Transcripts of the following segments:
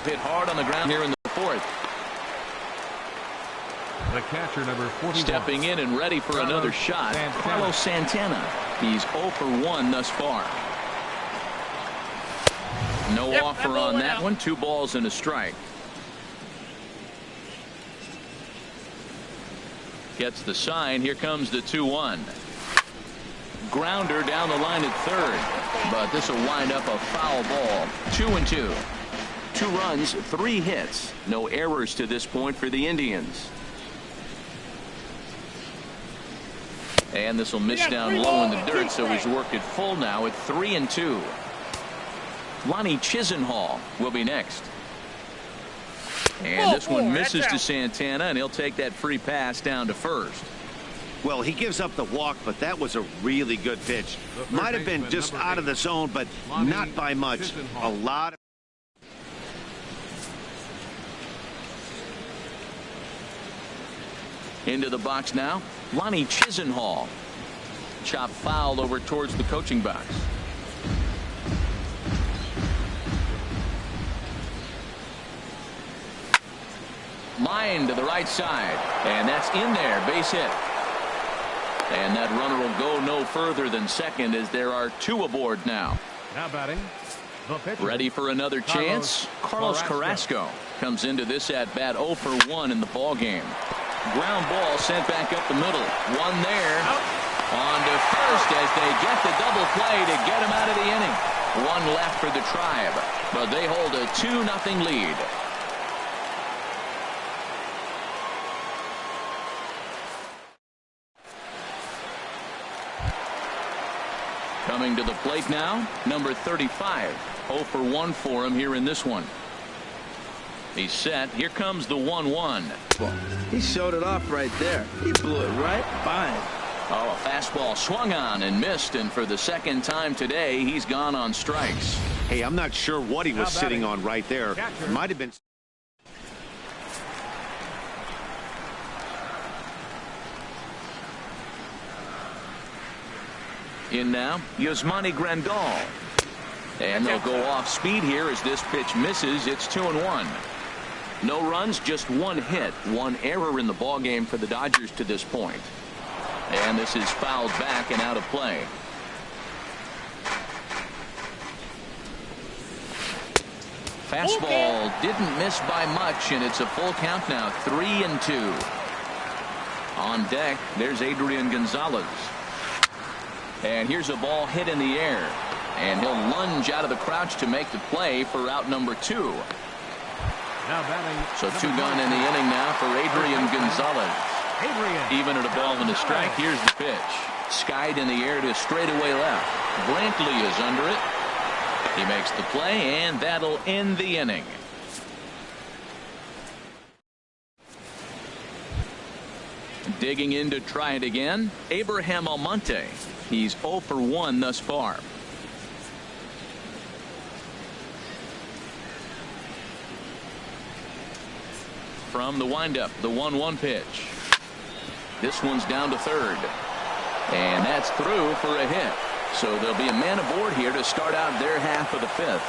hit hard on the ground here in the fourth. The catcher, number 41. Stepping in and ready for another shot, Carlos Santana. He's 0 for 1 thus far. No offer on that one. 2 balls and a strike. Gets the sign. Here comes the 2-1. Grounder down the line at third, but this will wind up a foul ball. 2-2. 2 runs, 3 hits. No errors to this point for the Indians. And this will miss down low in the dirt, so he's worked it full now at 3-2. Lonnie Chisenhall will be next. And this one misses to Santana, and he'll take that free pass down to first. Well, he gives up the walk, but that was a really good pitch. Might have been just out of the zone, but not by much. A lot of... Into the box now, Lonnie Chisenhall. Chop foul over towards the coaching box. Line to the right side, and that's in there. Base hit. And that runner will go no further than second as there are 2 aboard now. Now batting. Ready for another chance. Carlos Carrasco comes into this at bat 0 for 1 in the ball game. Ground ball sent back up the middle. One there. On to first as they get the double play to get him out of the inning. 1 left for the Tribe, but they hold a 2-0 lead. Coming to the plate now, number 35. 0 for 1 for him here in this one. He's set. Here comes the 1-1. He showed it off right there. He blew it right by him. Oh, a fastball swung on and missed, and for the second time today, he's gone on strikes. Hey, I'm not sure what he was sitting on right there. Might have been... In now, Yasmani Grandal. And they'll go off speed here as this pitch misses. It's 2-1. No runs, just 1 hit. 1 error in the ballgame for the Dodgers to this point. And this is fouled back and out of play. Fastball didn't miss by much, and it's a full count now. 3-2. On deck, there's Adrian Gonzalez. And here's a ball hit in the air. And he'll lunge out of the crouch to make the play for out number 2. So 2 gone in the inning now for Adrian Gonzalez. Even at a ball and a strike, here's the pitch. Skied in the air to straightaway left. Brantley is under it. He makes the play, and that'll end the inning. Digging in to try it again, Abraham Almonte. He's 0 for 1 thus far. From the windup, the 1-1 pitch. This one's down to third. And that's through for a hit. So there'll be a man aboard here to start out their half of the 5th.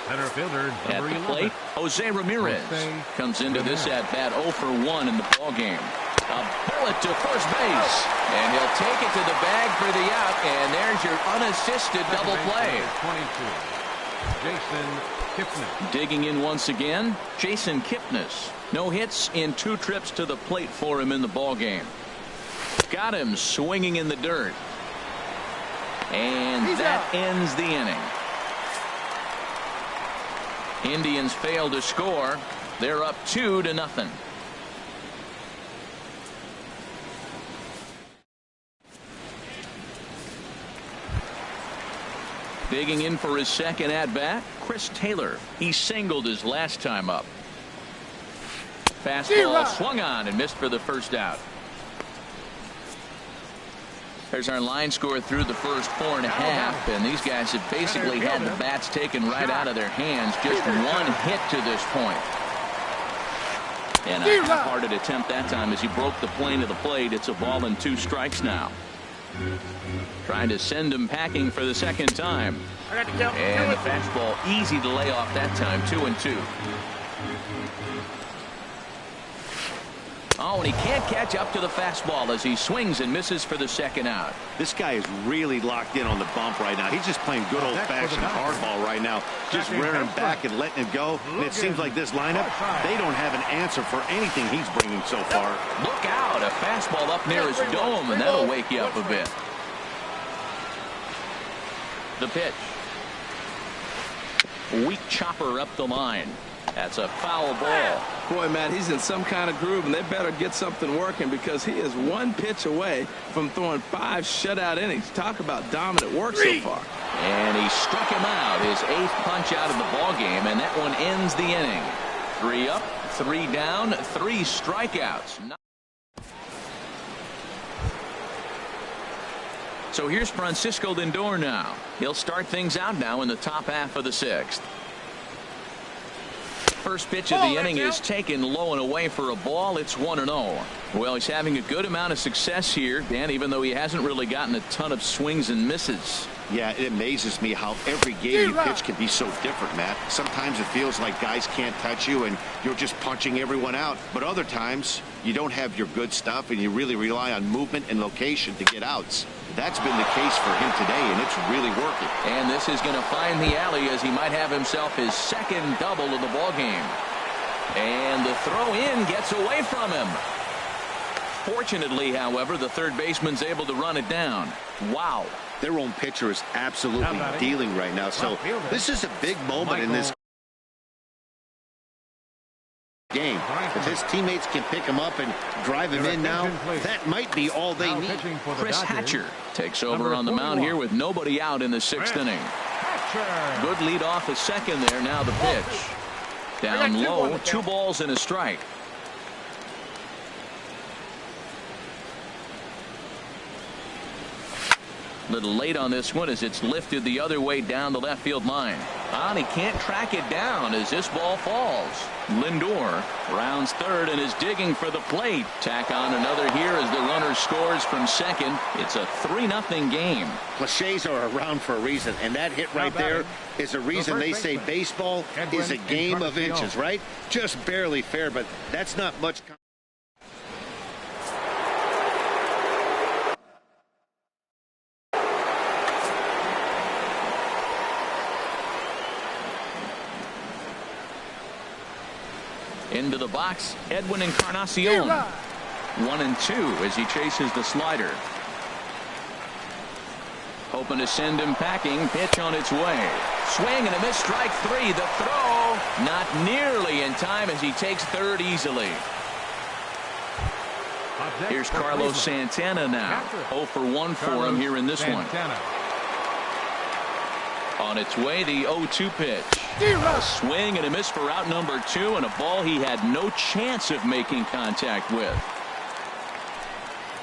Center fielder, at the plate, Jose Ramirez comes into this at bat 0 for 1 in the ball game. A bullet to first base, and he'll take it to the bag for the out, and there's your unassisted double play. 22. Jason Kipnis. Digging in once again, Jason Kipnis. No hits in 2 trips to the plate for him in the ball game. Got him swinging in the dirt, and that ends the inning. Indians fail to score. They're up 2-0. Digging in for his second at-bat, Chris Taylor. He singled his last time up. Fastball swung on and missed for the first out. There's our line score through the first 4.5, and these guys have basically had the bats taken right out of their hands. Just 1 hit to this point. And a half-hearted attempt that time as he broke the plane of the plate. It's a ball and 2 strikes now. Trying to send him packing for the second time. And the fastball easy to lay off that time. 2-2. Oh, and he can't catch up to the fastball as he swings and misses for the second out. This guy is really locked in on the bump right now. He's just playing good old-fashioned hardball right now. Just rearing back and letting it go. And it seems like this lineup, they don't have an answer for anything he's bringing so far. Look out. A fastball up near his dome, and that'll wake you up a bit. The pitch. Weak chopper up the line. That's a foul ball. Boy, Matt, he's in some kind of groove, and they better get something working because he is one pitch away from throwing 5 shutout innings. Talk about dominant work so far. And he struck him out, his 8th punch out of the ball game, and that one ends the inning. 3 up, 3 down, 3 strikeouts. So here's Francisco Lindor now. He'll start things out now in the top half of the 6th. First pitch of the inning is taken low and away for a ball. It's 1-0. Well, he's having a good amount of success here, Dan, even though he hasn't really gotten a ton of swings and misses. Yeah, it amazes me how every game you pitch can be so different, Matt. Sometimes it feels like guys can't touch you and you're just punching everyone out. But other times, you don't have your good stuff and you really rely on movement and location to get outs. That's been the case for him today, and it's really working. And this is going to find the alley as he might have himself his 2nd double of the ball game. And the throw in gets away from him. Fortunately, however, the third baseman's able to run it down. Wow. Their own pitcher is absolutely dealing right now. So this is a big moment in this game. If his teammates can pick him up and drive him in now, that might be all they need. Chris Hatcher takes over on the mound here with nobody out in the 6th inning. Good lead off the second there. Now the pitch. Down low, 2 balls and a strike. Little late on this one as it's lifted the other way down the left field line. And he can't track it down as this ball falls. Lindor rounds third and is digging for the plate. Tack on another here as the runner scores from second. It's a 3-0 game. Cliches are around for a reason, and that hit right there is a reason they say baseball is a game of inches, right? Just barely fair, but that's not much. Into the box, Edwin Encarnacion. 1-2 as he chases the slider. Hoping to send him packing. Pitch on its way. Swing and a miss. Strike 3. The throw not nearly in time as he takes third easily. Here's Carlos Santana now. 0 for 1 for him here in this one. On its way, the 0-2 pitch. A swing and a miss for out number 2, and a ball he had no chance of making contact with.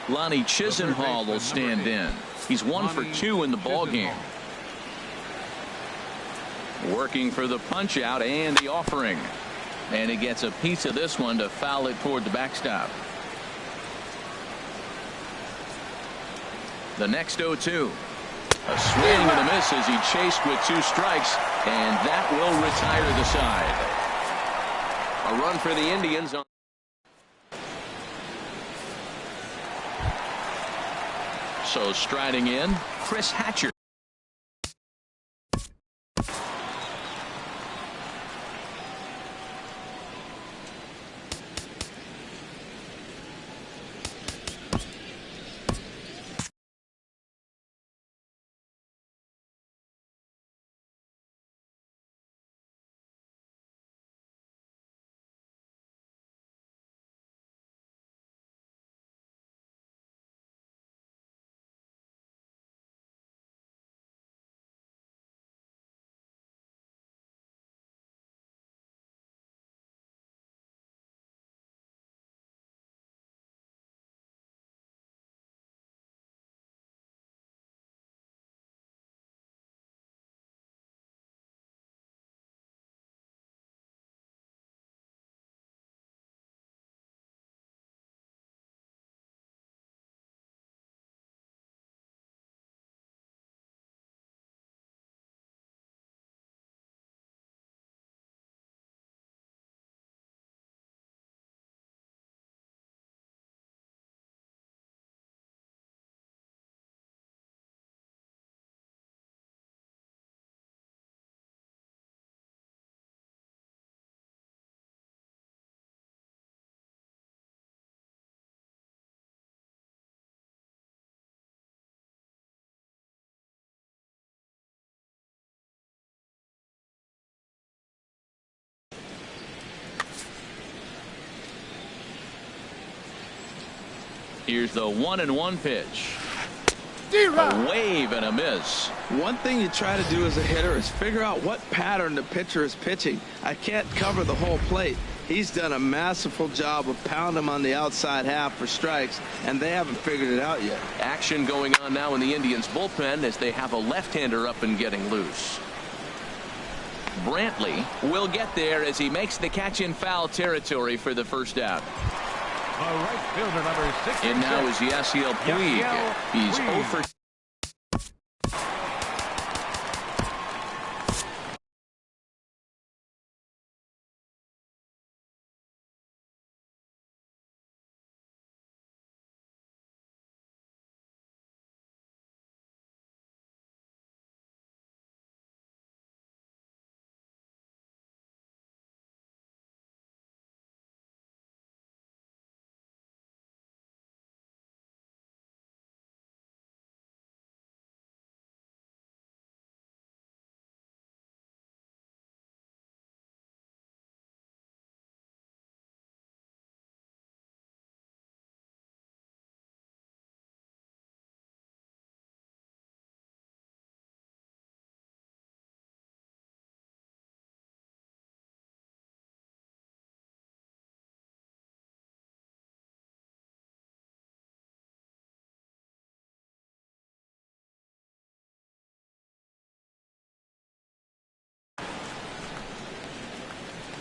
Lonnie Chisenhall will stand in. He's 1 for 2 in the ball game. Working for the punch out and the offering. And he gets a piece of this one to foul it toward the backstop. The next 0-2. A swing and a miss as he chased with 2 strikes, and that will retire the side. A run for the Indians. So striding in, Chris Hatcher. Here's the 1-1 pitch. A wave and a miss. One thing you try to do as a hitter is figure out what pattern the pitcher is pitching. I can't cover the whole plate. He's done a masterful job of pounding him on the outside half for strikes, and they haven't figured it out yet. Action going on now in the Indians bullpen as they have a left-hander up and getting loose. Brantley will get there as he makes the catch in foul territory for the first out. Right fielder number 66. And now is Yasiel Puig. He's 0 for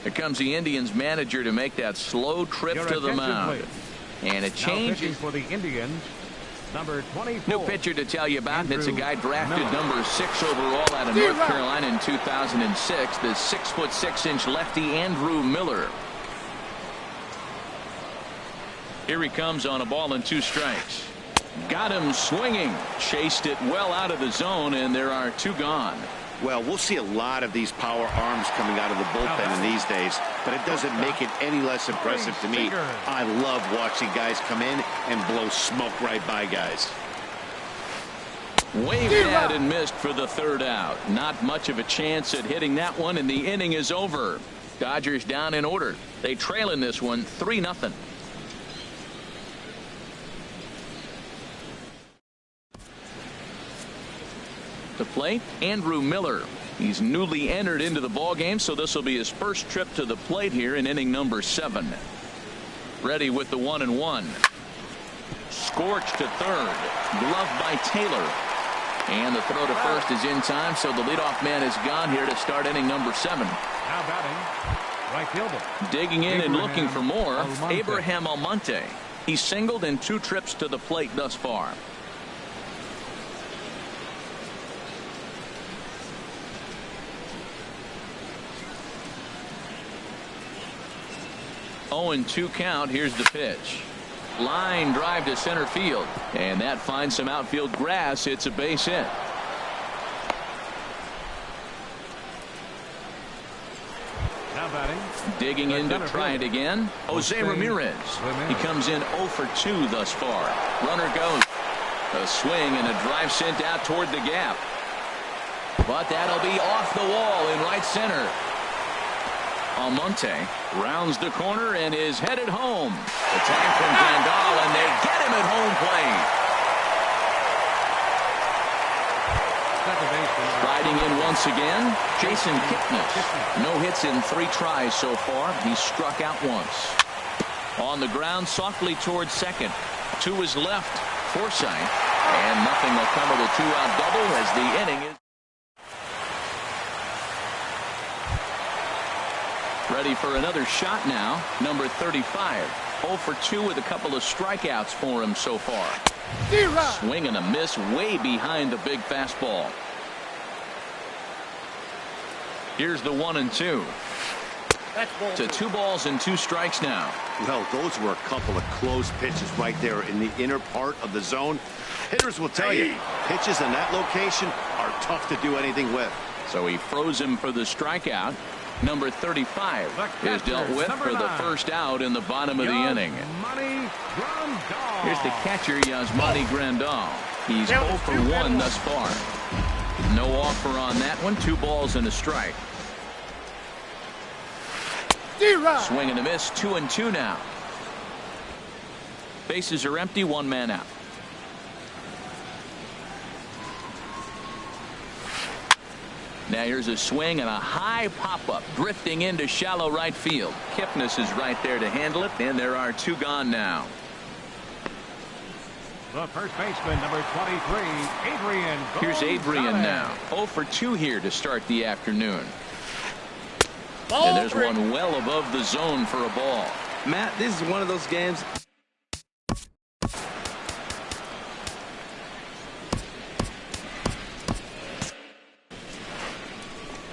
Here comes the Indians manager to make that slow trip Your to the attention, mound. please. And a Now change. pitching for the Indians, number 24. New pitcher to tell you about, and it's a guy drafted Miller. number 6 overall out of North Carolina in 2006, the 6'6" lefty Andrew Miller. Here he comes on a ball and 2 strikes. Got him swinging. Chased it well out of the zone, and there are 2 gone. Well, we'll see a lot of these power arms coming out of the bullpen in these days, but it doesn't make it any less impressive to me. I love watching guys come in and blow smoke right by guys. Waved at and missed for the 3rd out. Not much of a chance at hitting that one, and the inning is over. Dodgers down in order. They trail in this one 3-0. To plate, Andrew Miller. He's newly entered into the ball game, so this will be his first trip to the plate here in inning number 7. Ready with the 1-1. Scorched to 3rd. Gloved by Taylor. And the throw to first is in time, so the leadoff man is gone here to start inning number 7. Now batting, right fielder. Digging in and looking for more, Almonte. Abraham Almonte. He's singled in 2 trips to the plate thus far. Oh, and 2 count. Here's the pitch. Line drive to center field, and that finds some outfield grass. It's a base hit. Now batting. Digging in to try it again. Jose Ramirez. He comes in 0 for 2 thus far. Runner goes. A swing and a drive sent out toward the gap. But that'll be off the wall in right center. Almonte rounds the corner and is headed home. Attack from Grandal, and they get him at home plate. Riding in once again, Jason Kipnis. No hits in 3 tries so far. He's struck out once. On the ground, softly towards second. To his left, Forsythe. And nothing will come of the 2-out double as the inning is. Ready for another shot now. Number 35. 0 for 2 with a couple of strikeouts for him so far. Swing and a miss way behind the big fastball. Here's the 1-2. To 2 balls and 2 strikes now. Well, those were a couple of close pitches right there in the inner part of the zone. Hitters will tell you, pitches in that location are tough to do anything with. So he froze him for the strikeout. Number 35 is dealt with for the first out in the bottom of the inning. Here's the catcher, Yasmani Grandal. He's 0 for 1 thus far. No offer on that one. 2 balls and a strike. Swing and a miss. 2-2 now. Bases are empty, one man out. Now here's a swing and a high pop-up drifting into shallow right field. Kipnis is right there to handle it, and there are two gone now. The first baseman, number 23, Adrian. Here's Adrian now. 0 for 2 here to start the afternoon. And there's one well above the zone for a ball. Matt, this is one of those games.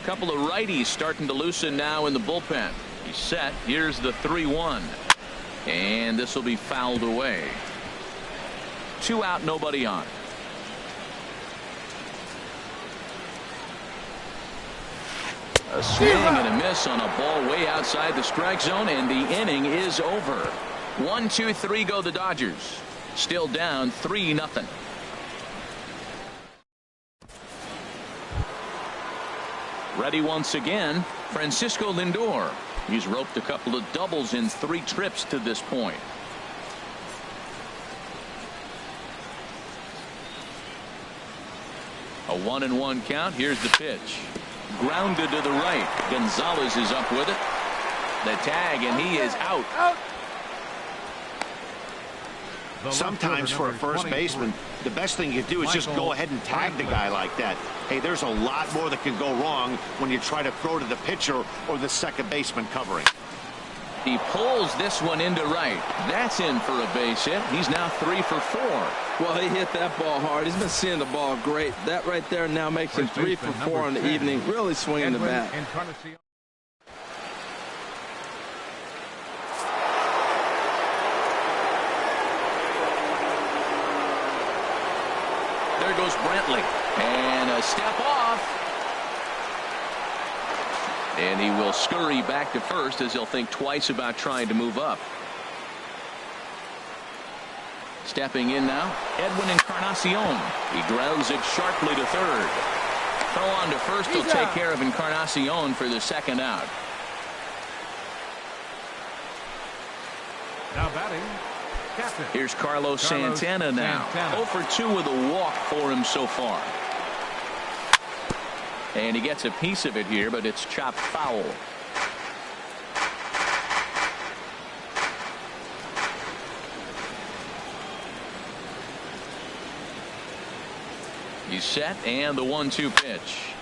Couple of righties starting to loosen now in the bullpen. He's set. Here's the 3-1. And this will be fouled away. 2 out, nobody on. A swing and a miss on a ball way outside the strike zone, and the inning is over. 1, 2, 3 go the Dodgers. Still down 3-0. Ready once again, Francisco Lindor. He's roped a couple of doubles in 3 trips to this point. A 1-1 count. Here's the pitch. Grounded to the right. Gonzalez is up with it. The tag, and he is out. Sometimes for a first baseman, the best thing you do is just go ahead and tag the guy like that. Hey, there's a lot more that can go wrong when you try to throw to the pitcher or the second baseman covering. He pulls this one into right. That's in for a base hit. He's now 3 for 4. Well, he hit that ball hard. He's been seeing the ball great. That right there now makes him 3 for 4 on the evening. Really swinging the bat. There goes Brantley. And a step off. And he will scurry back to first as he'll think twice about trying to move up. Stepping in now, Edwin Encarnacion. He grounds it sharply to third. Throw on to first will take care of Encarnacion for the second out. Now batting, captain. Here's Carlos Santana now. 0 for 2 with a walk for him so far. And he gets a piece of it here, but it's chopped foul. He's set, and the 1-2 pitch.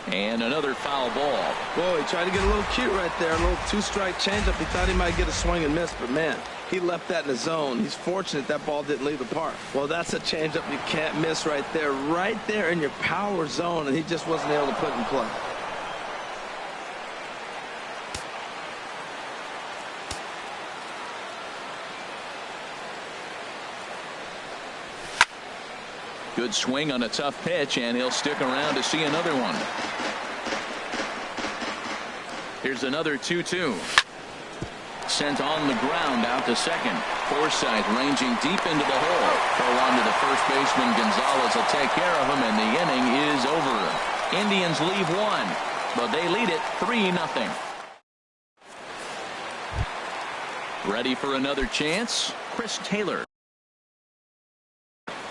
And another foul ball. Whoa, he tried to get a little cute right there. A little 2-strike changeup. He thought he might get a swing and miss, but man, he left that in the zone. He's fortunate that ball didn't leave the park. Well, that's a changeup you can't miss right there in your power zone, and he just wasn't able to put it in play. Good swing on a tough pitch, and he'll stick around to see another one. Here's another 2-2. Sent on the ground out to second. Forsythe ranging deep into the hole. Throw on to the first baseman. Gonzalez will take care of him, and the inning is over. Indians leave 1, but they lead it 3-0. Ready for another chance? Chris Taylor.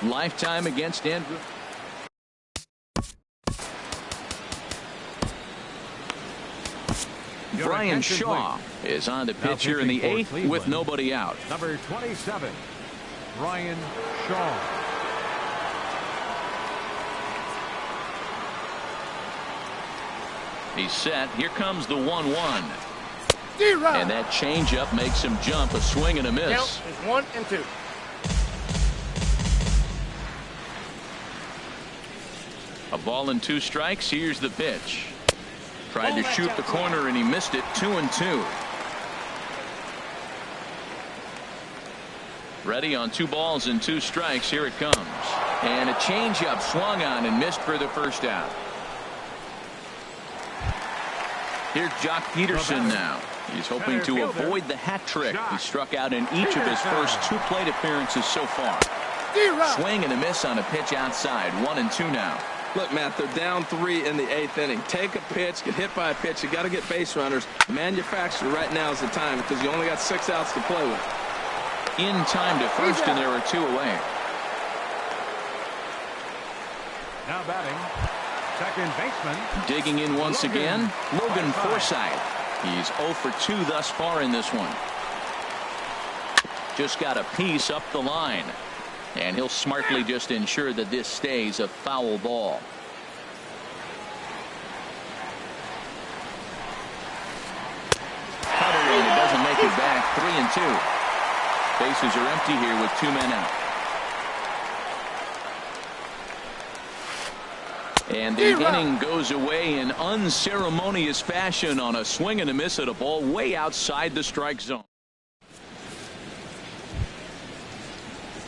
Lifetime against Andrew. Brian Shaw is on the pitch here in the 8th with nobody out. Number 27, Brian Shaw. He's set. Here comes the 1-1. And that changeup makes him jump. A swing and a miss. Count is 1 and 2. A ball and 2 strikes. Here's the pitch. Tried to shoot the corner and he missed it. 2-2. Ready on 2 balls and 2 strikes. Here it comes. And a changeup swung on and missed for the first out. Here's Jock Peterson now. He's hoping to avoid the hat trick. He struck out in each of his first 2 plate appearances so far. Swing and a miss on a pitch outside. 1-2 now. Look, Matt, they're down 3 in the 8th inning. Take a pitch, get hit by a pitch. You got to get base runners. Manufacture right now is the time because you only got 6 outs to play with. in time to first, and there are 2 away. Now batting, second baseman. Digging in once again, Logan Forsythe. He's 0 for 2 thus far in this one. Just got a piece up the line, and he'll smartly just ensure that this stays a foul ball. Cutter, and it doesn't make it back. 3-2. Bases are empty here with 2 men out. And the inning goes away in unceremonious fashion on a swing and a miss at a ball way outside the strike zone.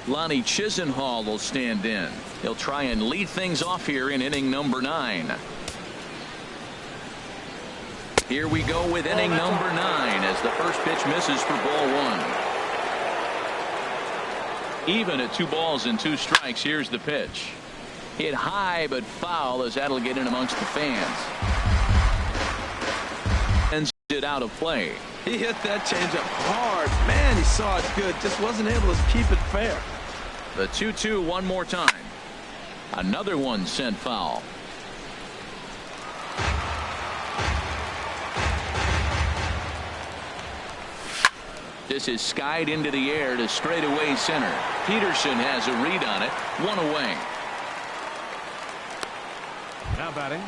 Lonnie Chisenhall will stand in. He'll try and lead things off here in inning number 9. Here we go with inning number 9 as the first pitch misses for ball 1. Even at 2 balls and 2 strikes. Here's the pitch. Hit high but foul as that'll get in amongst the fans. And it out of play. He hit that changeup hard. Man, he saw it good. Just wasn't able to keep it fair. The 2-2 one more time. Another one sent foul. This is skied into the air to straightaway center. Peterson has a read on it. 1 away. Now batting,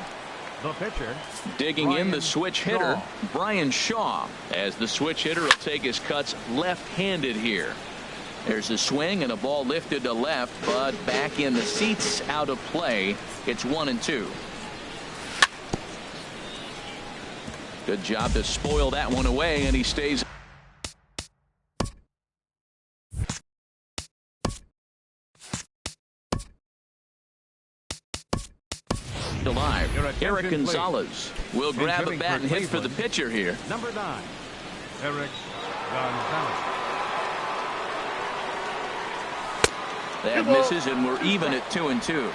the pitcher. Digging in the switch hitter, Brian Shaw, as the switch hitter will take his cuts left-handed here. There's a swing and a ball lifted to left, but back in the seats, out of play. It's 1-2. Good job to spoil that one away, and he stays. Alive. Eric Gonzalez will grab a bat and hit for the pitcher here. Number 9, Eric Gonzalez. That misses, and we're even at 2-2.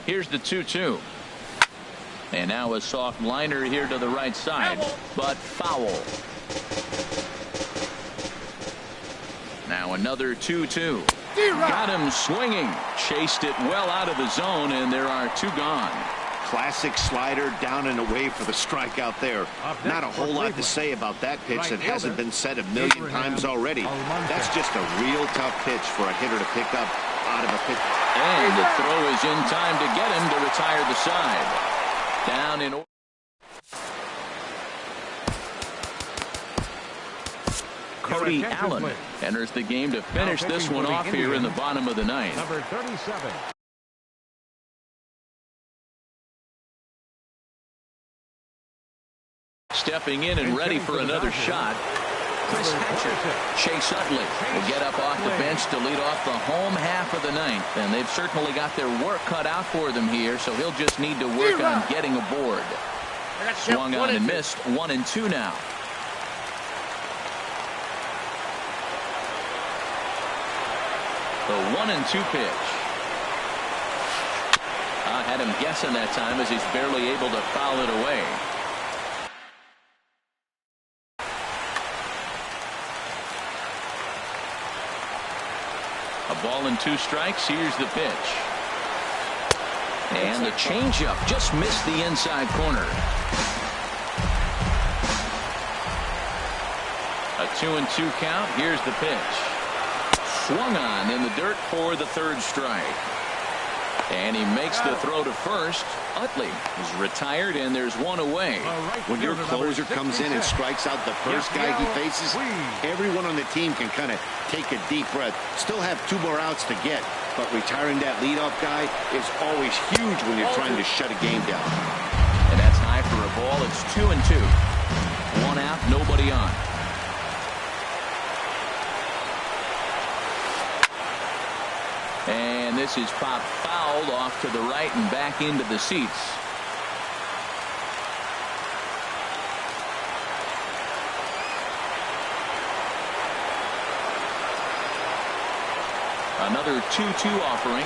Here's the 2-2. And now a soft liner here to the right side, but foul. Now another 2-2. Got him swinging. Chased it well out of the zone, and there are 2 gone. Classic slider down and away for the strikeout there. Not a whole lot to say about that pitch that hasn't been said a million times already. That's just a real tough pitch for a hitter to pick up out of a pitch. And the throw is in time to get him to retire the side. Down in order. Cody Allen enters the game to finish this one off here in the bottom of the 9th. Number 37. Stepping in and ready for another shot, Chris Hatcher. Chase Utley will get up off the bench to lead off the home half of the 9th. And they've certainly got their work cut out for them here, so he'll just need to work on getting aboard. Swung on and missed. 1-2 now. The 1-2 pitch. I had him guessing that time as he's barely able to foul it away. A ball and 2 strikes. Here's the pitch. And the changeup just missed the inside corner. A 2-2 count. Here's the pitch. Swung on in the dirt for the 3rd strike. And he makes the throw to first. Utley is retired, and there's 1 away. When your closer comes in and strikes out the first guy he faces, everyone on the team can kind of take a deep breath. Still have 2 more outs to get, but retiring that leadoff guy is always huge when you're trying to shut a game down. And that's high for a ball. It's 2-2. 1 out, nobody on. And this is popped fouled off to the right and back into the seats. Another 2-2 offering.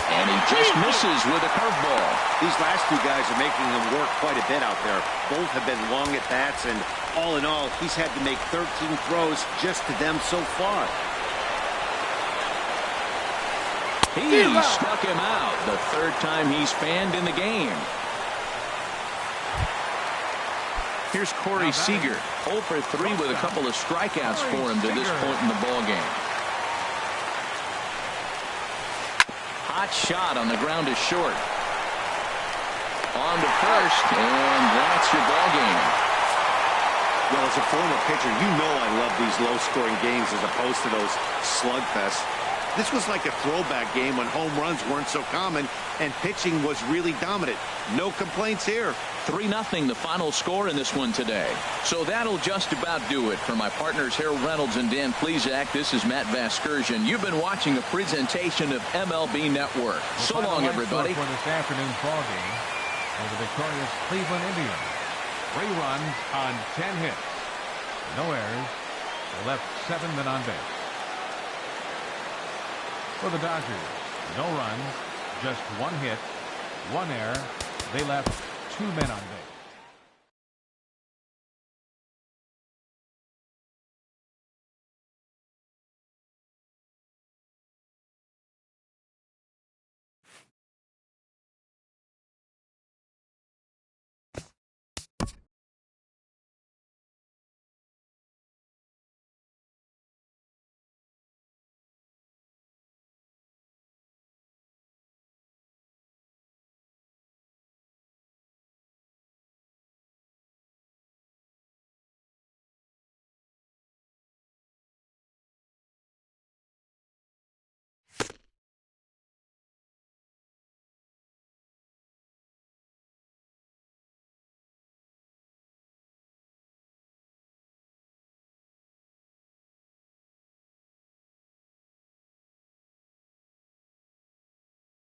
And he just misses with a curveball. These last two guys are making him work quite a bit out there. Both have been long at bats, and all in all, he's had to make 13 throws just to them so far. He struck him out the third time he's fanned in the game. Here's Corey Seager, 0 for 3 with a couple of strikeouts for him to this point in the ball game. Hot shot on the ground is short. On to first, and that's your ball game. Well, as a former pitcher, you know I love these low-scoring games as opposed to those slugfests. This was like a throwback game when home runs weren't so common and pitching was really dominant. No complaints here. 3-0 the final score in this one today. So that'll just about do it. For my partners Harold Reynolds and Dan Plesac, this is Matt Vasgersian. You've been watching a presentation of MLB Network. So long, everybody. For this afternoon's ball game for the victorious Cleveland Indians. 3 runs on 10 hits. No errors. They left 7 men on base. For the Dodgers, no runs, just 1 hit, 1 error. They left 2 men on base.